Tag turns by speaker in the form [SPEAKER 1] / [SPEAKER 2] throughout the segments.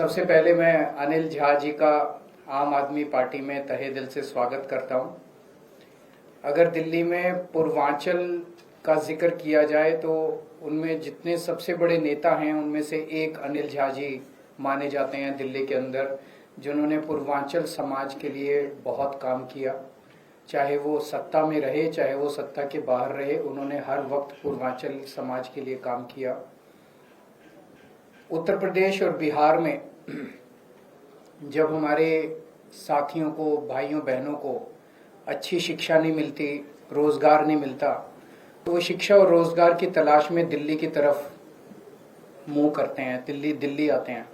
[SPEAKER 1] सबसे पहले मैं अनिल झा जी का आम आदमी पार्टी में तहे दिल से स्वागत करता हूं। अगर दिल्ली में पूर्वांचल का जिक्र किया जाए तो उनमें जितने सबसे बड़े नेता हैं उनमें से एक अनिल झा जी माने जाते हैं दिल्ली के अंदर, जिन्होंने पूर्वांचल समाज के लिए बहुत काम किया। चाहे वो सत्ता में रहे चाहे वो सत्ता के बाहर रहे, उन्होंने हर वक्त पूर्वांचल समाज के लिए काम किया। उत्तर प्रदेश और बिहार में जब हमारे साथियों को, भाइयों बहनों को अच्छी शिक्षा नहीं मिलती, रोजगार नहीं मिलता, तो वो शिक्षा और रोजगार की तलाश में दिल्ली की तरफ मुंह करते हैं, दिल्ली आते हैं।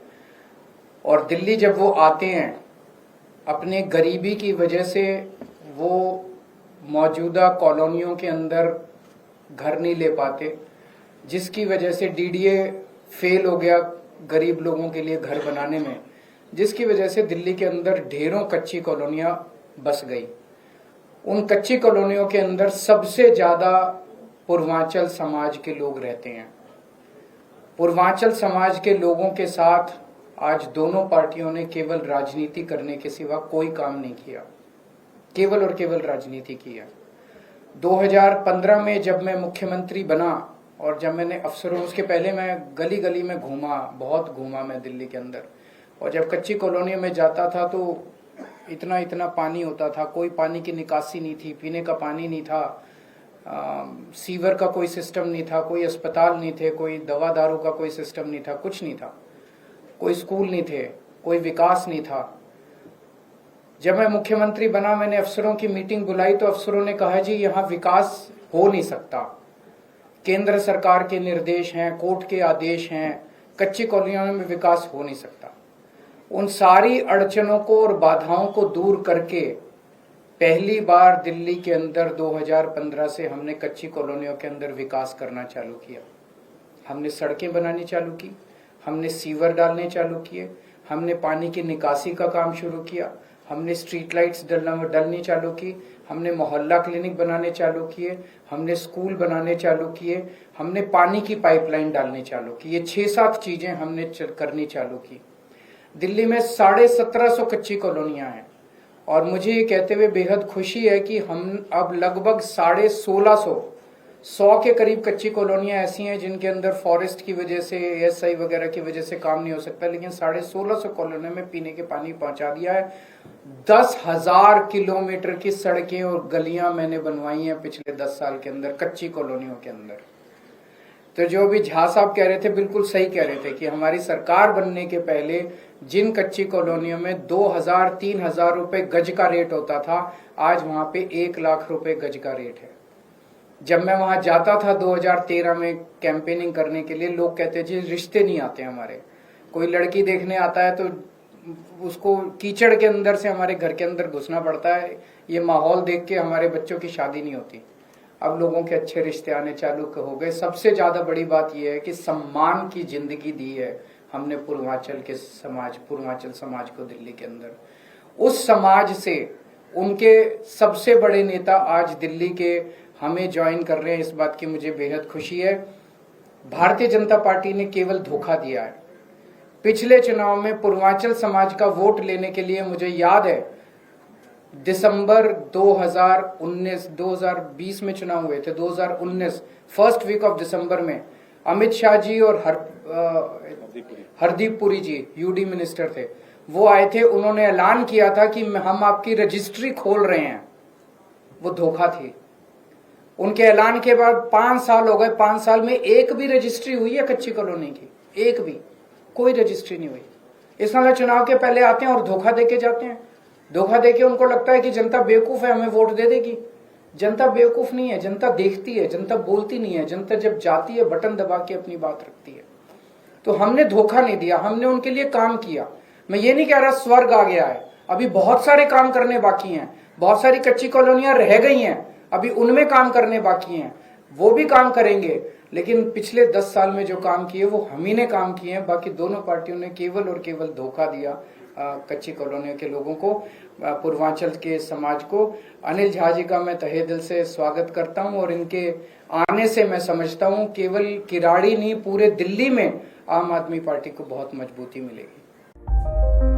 [SPEAKER 1] और दिल्ली जब वो आते हैं, अपने गरीबी की वजह से वो मौजूदा कॉलोनियों के अंदर घर नहीं ले पाते, जिसकी वजह से डीडीए फेल हो गया गरीब लोगों के लिए घर बनाने में, जिसकी वजह से दिल्ली के अंदर ढेरों कच्ची कॉलोनियां बस गई। उन कच्ची कॉलोनियों के अंदर सबसे ज्यादा पूर्वांचल समाज के लोग रहते हैं। पूर्वांचल समाज के लोगों के साथ आज दोनों पार्टियों ने केवल राजनीति करने के सिवा कोई काम नहीं किया, केवल और केवल राजनीति की है। 2015 में जब मैं मुख्यमंत्री बना और जब मैंने अफसरों, उसके पहले मैं गली गली में घूमा, बहुत घूमा मैं दिल्ली के अंदर, और जब कच्ची कॉलोनियों में जाता था तो इतना इतना पानी होता था, कोई पानी की निकासी नहीं थी, पीने का पानी नहीं था, सीवर का कोई सिस्टम नहीं था, कोई अस्पताल नहीं थे, कोई दवा दारू का कोई सिस्टम नहीं था, कुछ नहीं था, कोई स्कूल नहीं थे, कोई विकास नहीं था। जब मैं मुख्यमंत्री बना, मैंने अफसरों की मीटिंग बुलाई तो अफसरों ने कहा जी यहाँ विकास हो नहीं सकता, केंद्र सरकार के निर्देश हैं, कोर्ट के आदेश हैं, कच्ची कॉलोनियों में विकास हो नहीं सकता। उन सारी अड़चनों को और बाधाओं को दूर करके पहली बार दिल्ली के अंदर 2015 से हमने कच्ची कॉलोनियों के अंदर विकास करना चालू किया। हमने सड़कें बनानी चालू की, हमने सीवर डालने चालू किए, हमने पानी की निकासी का काम शुरू किया, हमने स्ट्रीट लाइट्स डलनी चालू की, हमने मोहल्ला क्लिनिक बनाने चालू किए, हमने स्कूल बनाने चालू किए, हमने पानी की पाइपलाइन डालनी चालू की। ये 6-7 चीजें हमने करनी चालू की। दिल्ली में 1750 कच्ची कॉलोनियां हैं और मुझे ये कहते हुए बेहद खुशी है कि हम अब लगभग 150 के करीब कच्ची कॉलोनियां ऐसी हैं जिनके अंदर फॉरेस्ट की वजह से, एएसआई वगैरह की वजह से काम नहीं हो सकता, लेकिन 1650 कॉलोनियों में पीने के पानी पहुंचा दिया है। 10,000 किलोमीटर की सड़कें और गलियां मैंने बनवाई हैं पिछले 10 साल के अंदर कच्ची कॉलोनियों के अंदर। तो जो भी झा साहब कह रहे थे बिल्कुल सही कह रहे थे कि हमारी सरकार बनने के पहले जिन कच्ची कॉलोनियों में 2,000-3,000 रुपए गज का रेट होता था, आज वहां पे 1 लाख रुपए गज का रेट है। जब मैं वहां जाता था 2013 में कैंपेनिंग करने के लिए, लोग कहते जी रिश्ते नहीं आते हमारे, कोई लड़की देखने आता है तो उसको कीचड़ के अंदर से हमारे घर के अंदर घुसना पड़ता है, ये माहौल देख के हमारे बच्चों की शादी नहीं होती। अब लोगों के अच्छे रिश्ते आने चालू हो गए। सबसे ज्यादा बड़ी बात यह है कि सम्मान की जिंदगी दी है हमने पूर्वांचल समाज को दिल्ली के अंदर। उस समाज से उनके सबसे बड़े नेता आज दिल्ली के हमें ज्वाइन कर रहे हैं, इस बात की मुझे बेहद खुशी है। भारतीय जनता पार्टी ने केवल धोखा दिया है। पिछले चुनाव में पूर्वांचल समाज का वोट लेने के लिए मुझे याद है दिसंबर 2020 में चुनाव हुए थे, 2019 फर्स्ट वीक ऑफ दिसंबर में अमित शाह जी और हरदीप पुरी जी यूडी मिनिस्टर थे, वो आए थे, उन्होंने ऐलान किया था कि हम आपकी रजिस्ट्री खोल रहे हैं। वो धोखा थी। उनके ऐलान के बाद 5 साल हो गए, 5 साल में एक भी रजिस्ट्री हुई है कच्ची कॉलोनी की? एक भी कोई रजिस्ट्री नहीं हुई। इस वाले चुनाव के पहले आते हैं और धोखा देके जाते हैं। धोखा देके उनको लगता है कि जनता बेवकूफ है, हमें वोट दे देगी। जनता बेवकूफ नहीं है, जनता देखती है, जनता बोलती नहीं है। जनता जब जाती है बटन दबा के अपनी बात रखती है। तो हमने धोखा नहीं दिया, हमने उनके लिए काम किया। मैं ये नहीं कह रहा स्वर्ग आ गया है, अभी बहुत सारे काम करने बाकी हैं। बहुत सारी कच्ची कॉलोनियां रह गई हैं, अभी उनमें काम करने बाकी हैं, वो भी काम करेंगे। लेकिन पिछले 10 साल में जो काम किए वो हम ही ने काम किए हैं। बाकी दोनों पार्टियों ने केवल और केवल धोखा दिया कच्ची कॉलोनियों के लोगों को, पूर्वांचल के समाज को। अनिल झा जी का मैं तहे दिल से स्वागत करता हूं और इनके आने से मैं समझता हूं केवल किराड़ी नहीं, पूरे दिल्ली में आम आदमी पार्टी को बहुत मजबूती मिलेगी। है।